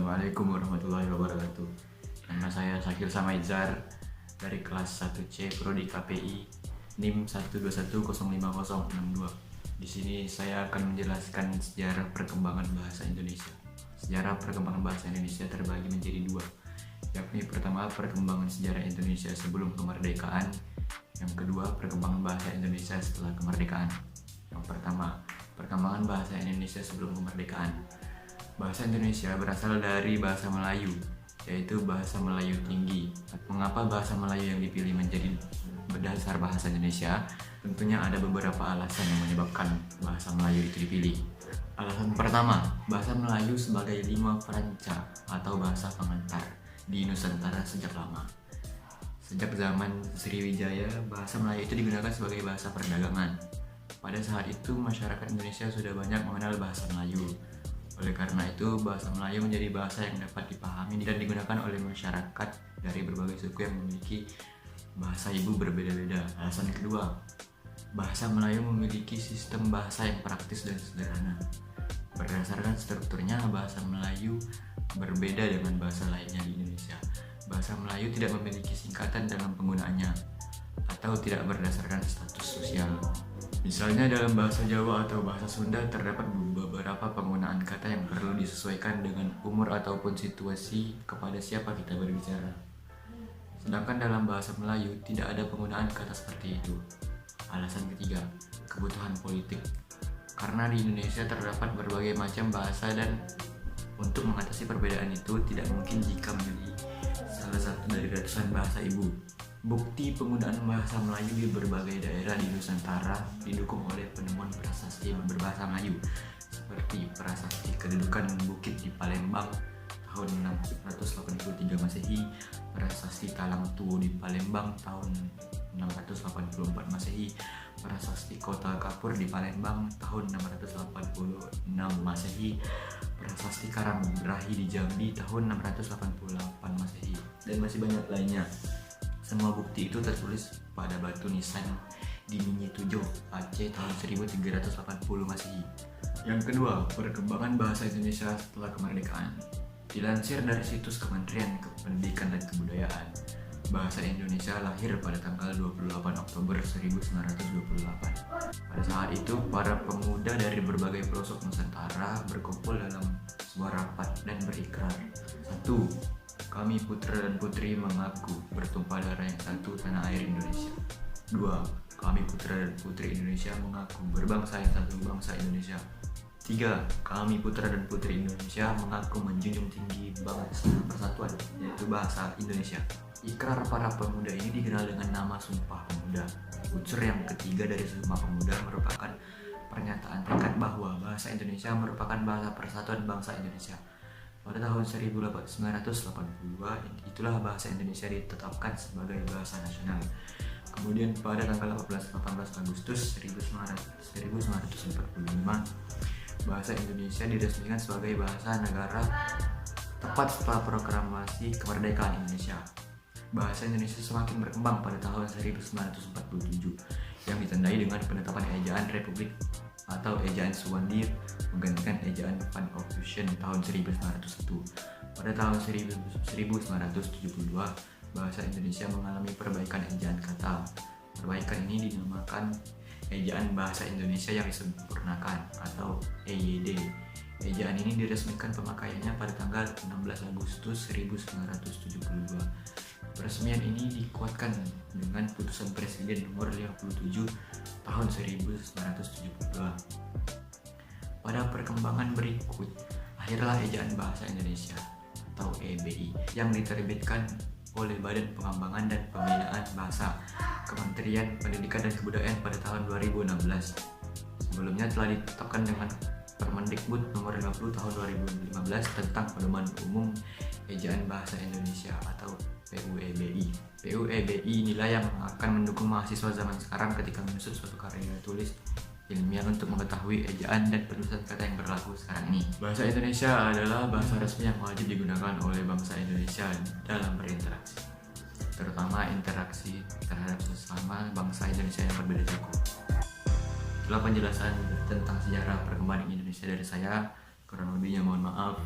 Assalamualaikum warahmatullahi wabarakatuh. Nama saya Syakil Samaizar dari kelas 1C Prodi KPI NIM 121050062. Di sini saya akan menjelaskan sejarah perkembangan bahasa Indonesia. Sejarah perkembangan bahasa Indonesia terbagi menjadi dua, yakni pertama perkembangan sejarah Indonesia sebelum kemerdekaan, yang kedua perkembangan bahasa Indonesia setelah kemerdekaan. Yang pertama, perkembangan bahasa Indonesia sebelum kemerdekaan. Bahasa Indonesia berasal dari bahasa Melayu, yaitu bahasa Melayu tinggi. Mengapa bahasa Melayu yang dipilih menjadi berdasar bahasa Indonesia? Tentunya ada beberapa alasan yang menyebabkan bahasa Melayu itu dipilih. Alasan pertama, bahasa Melayu sebagai lingua franca atau bahasa pengantar di Nusantara sejak lama. Sejak zaman Sriwijaya, bahasa Melayu itu digunakan sebagai bahasa perdagangan. Pada saat itu, masyarakat Indonesia sudah banyak mengenal bahasa Melayu. Oleh karena itu, bahasa Melayu menjadi bahasa yang dapat dipahami dan digunakan oleh masyarakat dari berbagai suku yang memiliki bahasa ibu berbeda-beda. Alasan kedua, bahasa Melayu memiliki sistem bahasa yang praktis dan sederhana. Berdasarkan strukturnya, bahasa Melayu berbeda dengan bahasa lainnya di Indonesia. Bahasa Melayu tidak memiliki singkatan dalam penggunaannya atau tidak berdasarkan status sosial. Misalnya dalam bahasa Jawa atau bahasa Sunda terdapat beberapa penggunaan kata yang perlu disesuaikan dengan umur ataupun situasi kepada siapa kita berbicara. Sedangkan dalam bahasa Melayu tidak ada penggunaan kata seperti itu. Alasan ketiga, kebutuhan politik. Karena di Indonesia terdapat berbagai macam bahasa dan untuk mengatasi perbedaan itu tidak mungkin jika memilih salah satu dari ratusan bahasa ibu. Bukti penggunaan bahasa Melayu di berbagai daerah di Nusantara didukung oleh penemuan prasasti berbahasa Melayu seperti prasasti kedudukan Bukit di Palembang tahun 683 Masehi, prasasti Talang Tuo di Palembang tahun 684 Masehi, prasasti Kota Kapur di Palembang tahun 686 Masehi, prasasti Karangrahi di Jambi tahun 688 Masehi, dan masih banyak lainnya. Semua bukti itu tertulis pada batu nisan di Minyi-Tujoh, Aceh tahun 1380 Masehi. Yang kedua, perkembangan bahasa Indonesia setelah kemerdekaan. Dilansir dari situs Kementerian Pendidikan dan Kebudayaan, bahasa Indonesia lahir pada tanggal 28 Oktober 1928. Pada saat itu, para pemuda dari berbagai pelosok Nusantara berkumpul dalam sebuah rapat dan berikrar. 1. Kami putra dan putri mengaku bertumpah darah yang satu tanah air Indonesia. 2. Kami putra dan putri Indonesia mengaku berbangsa yang satu bangsa Indonesia. 3. Kami putra dan putri Indonesia mengaku menjunjung tinggi bangsa persatuan, yaitu bahasa Indonesia. Ikrar para pemuda ini dikenal dengan nama Sumpah Pemuda. Unsur yang ketiga dari Sumpah Pemuda merupakan pernyataan tekad bahwa bahasa Indonesia merupakan bahasa persatuan bangsa Indonesia. Pada tahun 1982, itulah bahasa Indonesia ditetapkan sebagai bahasa nasional. Kemudian pada tanggal 18 Agustus 1945, bahasa Indonesia diresmikan sebagai bahasa negara tepat setelah proklamasi kemerdekaan Indonesia. Bahasa Indonesia semakin berkembang pada tahun 1947 yang ditandai dengan penetapan ejaan Republik atau ejaan Suwandi menggantikan ejaan Van Ophusen tahun 1901. Pada tahun 1972, bahasa Indonesia mengalami perbaikan ejaan kata. Perbaikan ini dinamakan ejaan bahasa Indonesia yang disempurnakan atau EYD. Ejaan ini diresmikan pemakaiannya pada tanggal 16 Agustus 1972. Peresmian ini dikuatkan dengan putusan Presiden nomor 57 tahun 1972. Pada perkembangan berikut, lahirlah Ejaan Bahasa Indonesia atau EBI yang diterbitkan oleh Badan Pengembangan dan Pembinaan Bahasa Kementerian Pendidikan dan Kebudayaan pada tahun 2016. Sebelumnya telah ditetapkan dengan Permendikbud nomor 50 tahun 2015 tentang pedoman umum Ejaan Bahasa Indonesia atau PUEBI. PUEBI inilah yang akan mendukung mahasiswa zaman sekarang ketika menyusun suatu karya tulis ilmiah untuk mengetahui ejaan dan penulisan kata yang berlaku sekarang ini. Bahasa Indonesia adalah bahasa resmi yang wajib digunakan oleh bangsa Indonesia dalam berinteraksi, terutama interaksi terhadap sesama bangsa Indonesia yang berbeda suku. Itulah penjelasan tentang sejarah perkembangan Indonesia dari saya. Kurang lebihnya mohon maaf.